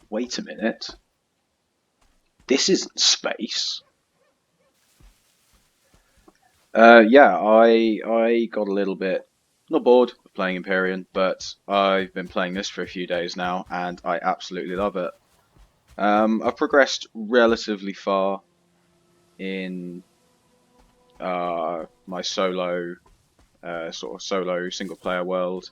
Wait a minute. This isn't space. Yeah, I got a little bit not bored of playing Empyrean, but I've been playing this for a few days now, and I absolutely love it. I've progressed relatively far in my solo sort of solo single player world.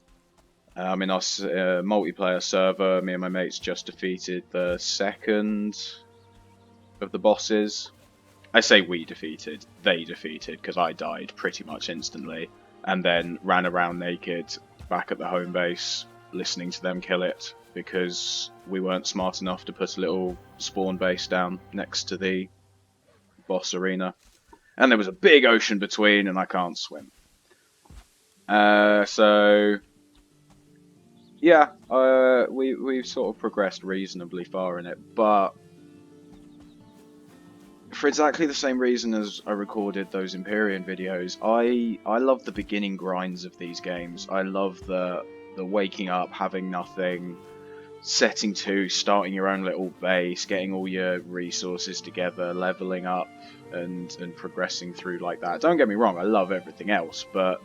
In our multiplayer server, me and my mates just defeated the second of the bosses. I say we defeated, they defeated, because I died pretty much instantly, and then ran around naked back at the home base, listening to them kill it, because we weren't smart enough to put a little spawn base down next to the boss arena. And there was a big ocean between, and I can't swim. So yeah, we've sort of progressed reasonably far in it, but for exactly the same reason as I recorded those Empyrean videos, I love the beginning grinds of these games. I love the waking up, having nothing, setting to, starting your own little base, getting all your resources together, leveling up, and progressing through like that. Don't get me wrong, I love everything else, but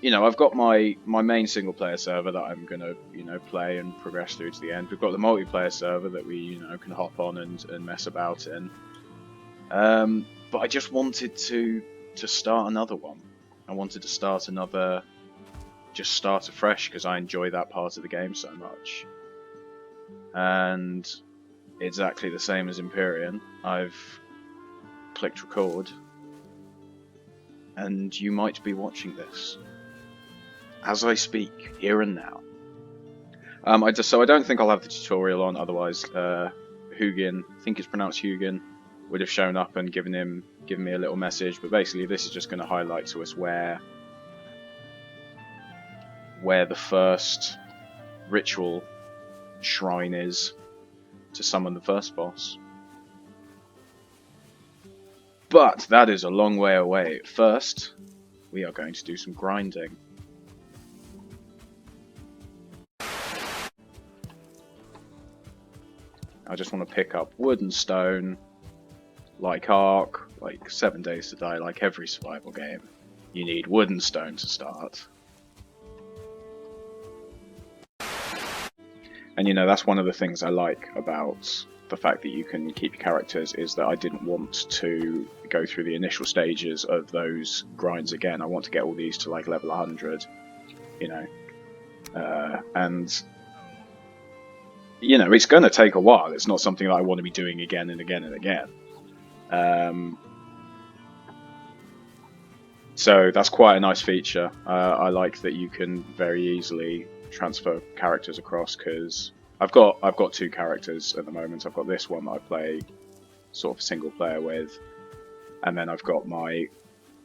you know, I've got my main single player server that I'm gonna, play and progress through to the end. We've got the multiplayer server that we, can hop on and mess about in. But I just wanted to start another one. I wanted to start another, just start afresh, because I enjoy that part of the game so much. And exactly the same as Empyrean, I've clicked record, and you might be watching this as I speak, here and now. So I don't think I'll have the tutorial on, otherwise Hugin, I think it's pronounced Hugin, would have shown up and given me a little message. But basically this is just going to highlight to us where the first ritual shrine is to summon the first boss. But that is a long way away. First, we are going to do some grinding. I just want to pick up wood and stone, like Ark, like 7 Days to Die, like every survival game. You need wood and stone to start. And that's one of the things I like about the fact that you can keep your characters, is that I didn't want to go through the initial stages of those grinds again. I want to get all these to like level 100, and it's going to take a while. It's not something that I want to be doing again and again and again. So that's quite a nice feature. I like that you can very easily transfer characters across, because I've got two characters at the moment. I've got this one that I play sort of single player with, and then I've got my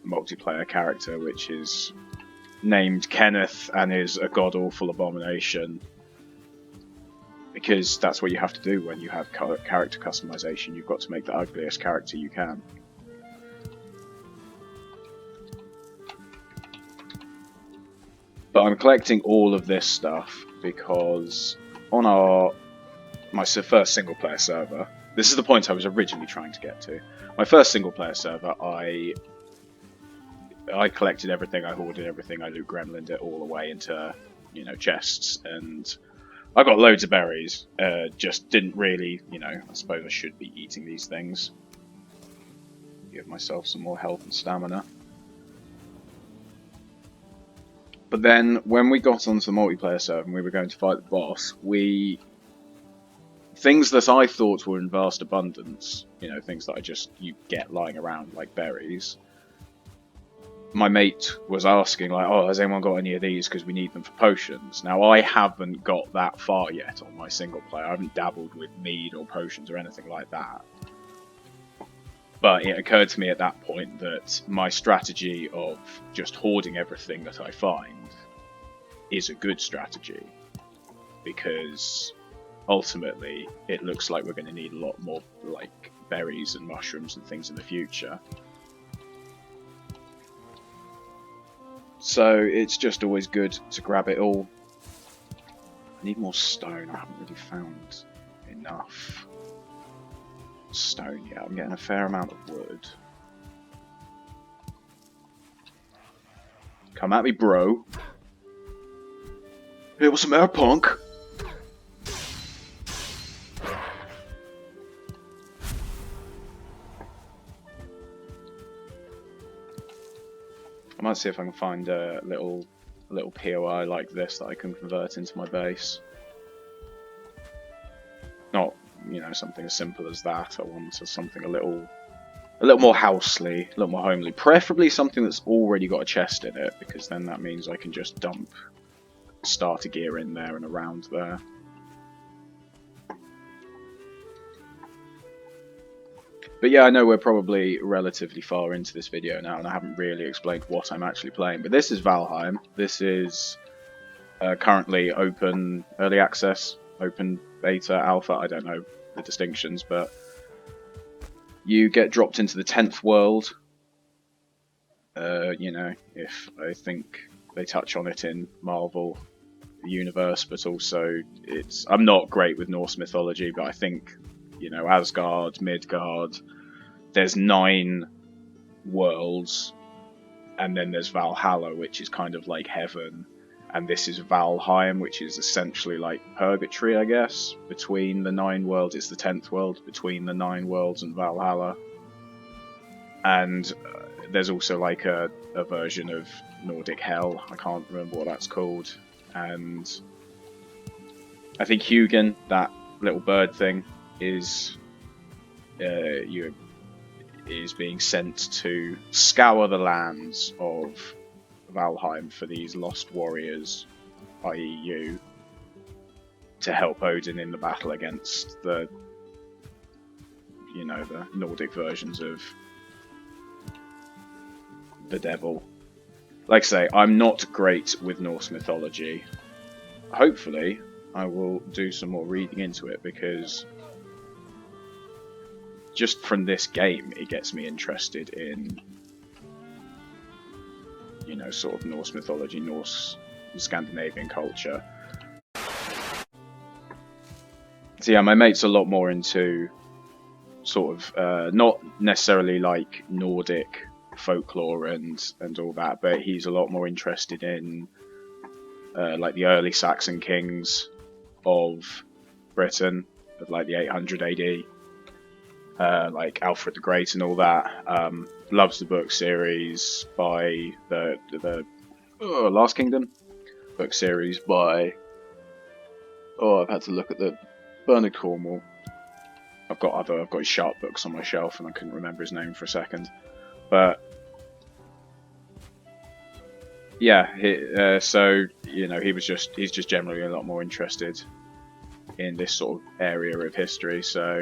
multiplayer character, which is named Kenneth and is a god-awful abomination, because that's what you have to do when you have character customization. You've got to make the ugliest character you can. But I'm collecting all of this stuff because on my first single player server, this is the point I was originally trying to get to. My first single player server, I collected everything, I hoarded everything, I loot gremlined it all away into, chests, and I got loads of berries. Just didn't really, I suppose I should be eating these things. Give myself some more health and stamina. But then, when we got onto the multiplayer server and we were going to fight the boss, things that I thought were in vast abundance, things that you get lying around like berries. My mate was asking, like, oh, has anyone got any of these, because we need them for potions. Now, I haven't got that far yet on my single player. I haven't dabbled with mead or potions or anything like that. But it occurred to me at that point that my strategy of just hoarding everything that I find is a good strategy, because ultimately it looks like we're going to need a lot more like berries and mushrooms and things in the future. So it's just always good to grab it all. I need more stone. I haven't really found enough stone yet. I'm getting a fair amount of wood. Come at me, bro. Hey, what's the matter, punk? I might see if I can find a little POI like this that I can convert into my base. Not, you know, something as simple as that. I want something a little more housely, a little more homely. Preferably something that's already got a chest in it, because then that means I can just dump starter gear in there and around there. But yeah, I know we're probably relatively far into this video now, and I haven't really explained what I'm actually playing. But this is Valheim. This is currently open early access, open beta, alpha, I don't know the distinctions, but you get dropped into the 10th world. You know, if I think they touch on it in Marvel universe, but also I'm not great with Norse mythology, but I think, you know, Asgard, Midgard, there's 9 worlds, and then there's Valhalla, which is kind of like heaven, and this is Valheim, which is essentially like purgatory, I guess, between the 9 worlds. It's the 10th world between the 9 worlds and Valhalla. And there's also like a version of Nordic Hell, I can't remember what that's called, and I think Hugin, that little bird thing, is being sent to scour the lands of Valheim for these lost warriors, i.e. you, to help Odin in the battle against the, you know, the Nordic versions of the devil. Like I say, I'm not great with Norse mythology. Hopefully, I will do some more reading into it, because just from this game, it gets me interested in, you know, sort of Norse mythology, Norse Scandinavian culture. So yeah, my mate's a lot more into sort of, not necessarily like Nordic folklore and all that, but he's a lot more interested in like the early Saxon kings of Britain, of like the 800 AD, like Alfred the Great and all that. Loves the book series by the Last Kingdom book series by, I've had to look at the Bernard Cornwell. I've got his sharp books on my shelf, and I couldn't remember his name for a second. But yeah, so you know, he's just generally a lot more interested in this sort of area of history. So,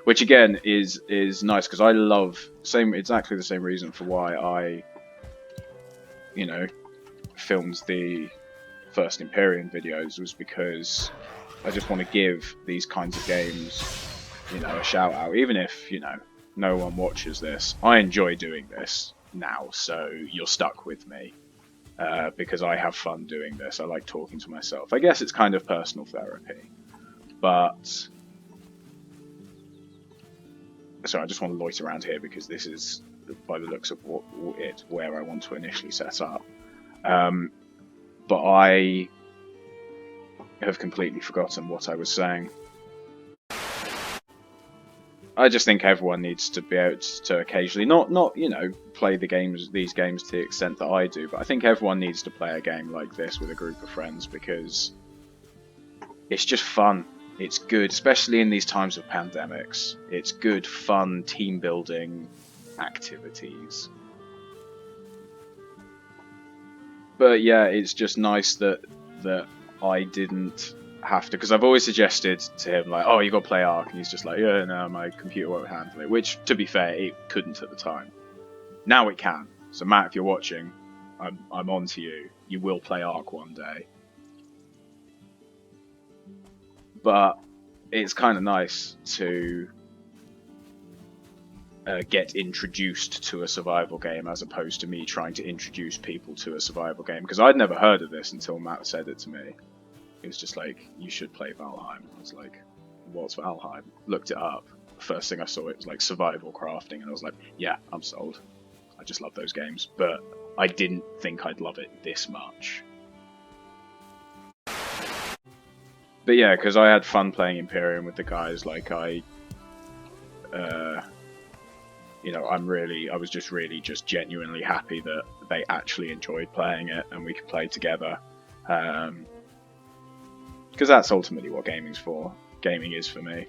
which again is nice, because I love exactly the same reason for why I, you know, filmed the first Empyrean videos, was because I just want to give these kinds of games, you know, a shout out, even if, you know, no one watches this. I enjoy doing this now, so you're stuck with me, because I have fun doing this. I like talking to myself. I guess it's kind of personal therapy, but sorry, I just want to loiter around here, because this is, by the looks of where I want to initially set up. But I have completely forgotten what I was saying. I just think everyone needs to be able to occasionally, not you know, play these games to the extent that I do, but I think everyone needs to play a game like this with a group of friends, because it's just fun. It's good, especially in these times of pandemics. It's good, fun, team building activities. But yeah, it's just nice that I didn't have to, because I've always suggested to him, like, oh, you got to play Ark, and he's just like, yeah, no, my computer won't handle it, which, to be fair, it couldn't at the time. Now it can. So Matt, if you're watching, I'm on to you. You will play Ark one day. But it's kind of nice to get introduced to a survival game, as opposed to me trying to introduce people to a survival game, because I'd never heard of this until Matt said it to me. He was just like, you should play Valheim. I was like, what's Valheim? Looked it up. First thing I saw, it was like survival crafting, and I was like, yeah, I'm sold. I just love those games, but I didn't think I'd love it this much. But yeah, because I had fun playing Imperium with the guys. Like you know, I was just really just genuinely happy that they actually enjoyed playing it and we could play together. Because that's ultimately what gaming's for. Gaming is for me.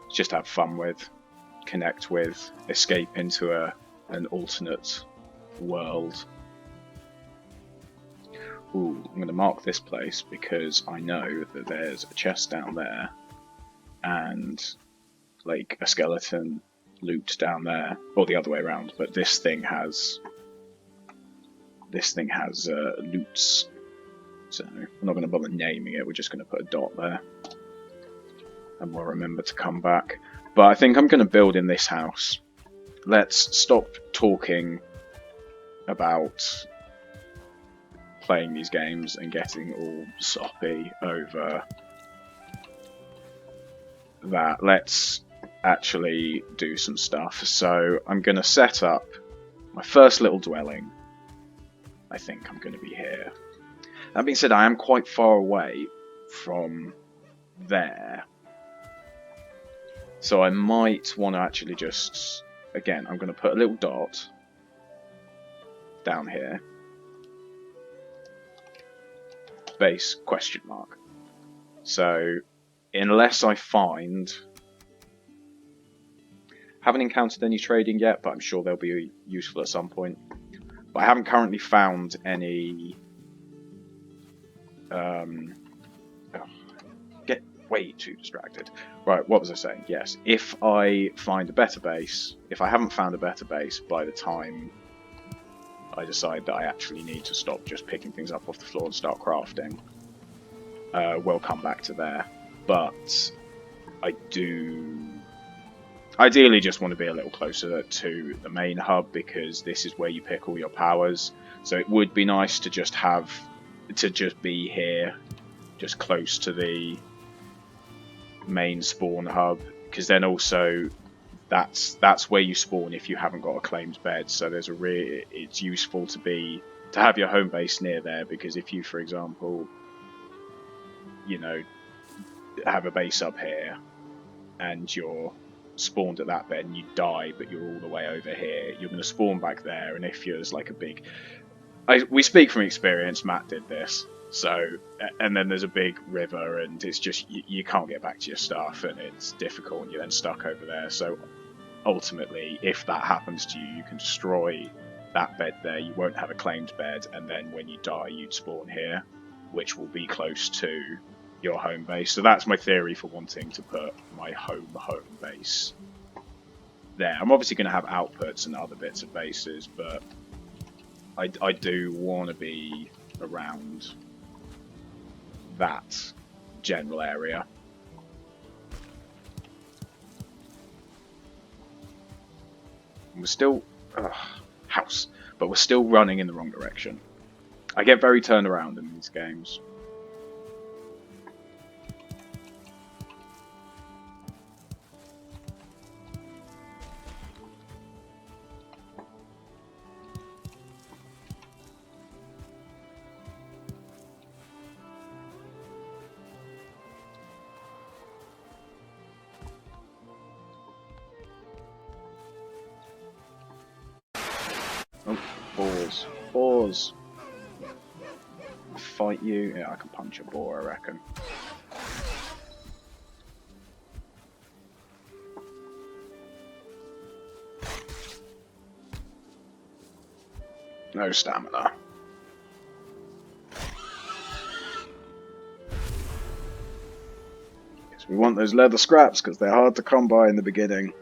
It's just have fun with, connect with, escape into an alternate world. Ooh, I'm going to mark this place because I know that there's a chest down there and like a skeleton loot down there, or the other way around. But this thing has loots, so I'm not going to bother naming it. We're just going to put a dot there, and we'll remember to come back. But I think I'm going to build in this house. Let's stop talking about playing these games and getting all soppy over that. Let's actually do some stuff. So I'm going to set up my first little dwelling. I think I'm going to be here. That being said, I am quite far away from there, so I might want to actually just, again, I'm going to put a little dot down here. Base question mark. So unless I find, haven't encountered any trading yet, but I'm sure they'll be useful at some point. But I haven't currently found any. Get way too distracted. Right, what was I saying? Yes, if I find a better base, if I haven't found a better base by the time I decide that I actually need to stop just picking things up off the floor and start crafting, we'll come back to there. But I do ideally just want to be a little closer to the main hub because this is where you pick all your powers. So it would be nice to just be here, just close to the main spawn hub, because then also that's where you spawn if you haven't got a claimed bed. So it's useful to have your home base near there, because if you, for example, you know, have a base up here and you're spawned at that bed and you die but you're all the way over here, you're going to spawn back there, and if there's like a big, we speak from experience, Matt did this, so, and then there's a big river and it's just you can't get back to your stuff and it's difficult and you're then stuck over there. So ultimately, if that happens to you, you can destroy that bed there, you won't have a claimed bed, and then when you die you'd spawn here, which will be close to your home base. So that's my theory for wanting to put my home base there. I'm obviously going to have outputs and other bits of bases, but I do want to be around that general area. And we're still house, but we're still running in the wrong direction. I get very turned around in these games. Oh, boars. Boars! Fight you? Yeah, I can punch a boar, I reckon. No stamina. Yes, we want those leather scraps because they're hard to come by in the beginning.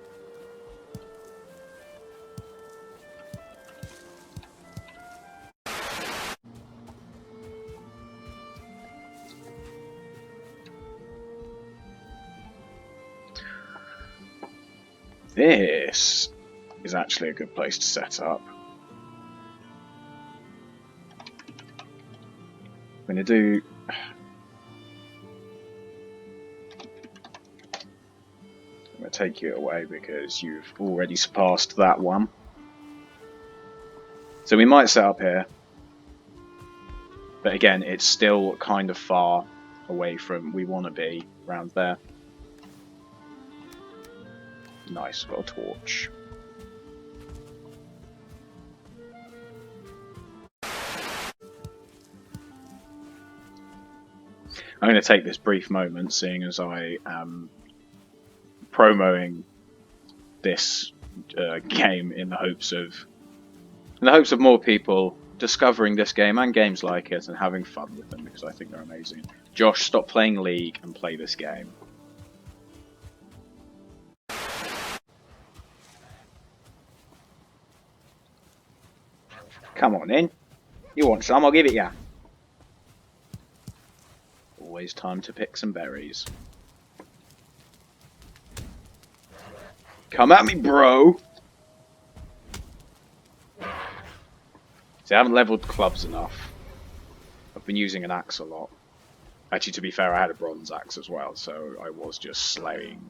This is actually a good place to set up. I'm going to do I'm going to take you away because you've already surpassed that one. So we might set up here. But again, it's still kind of far away from we want to be around there. Nice, got a torch. I'm going to take this brief moment, seeing as I am promoting this game in the hopes of more people discovering this game and games like it and having fun with them, because I think they're amazing. Josh, stop playing League and play this game. Come on in. You want some? I'll give it ya. Always time to pick some berries. Come at me, bro! See, I haven't leveled clubs enough. I've been using an axe a lot. Actually, to be fair, I had a bronze axe as well, so I was just slaying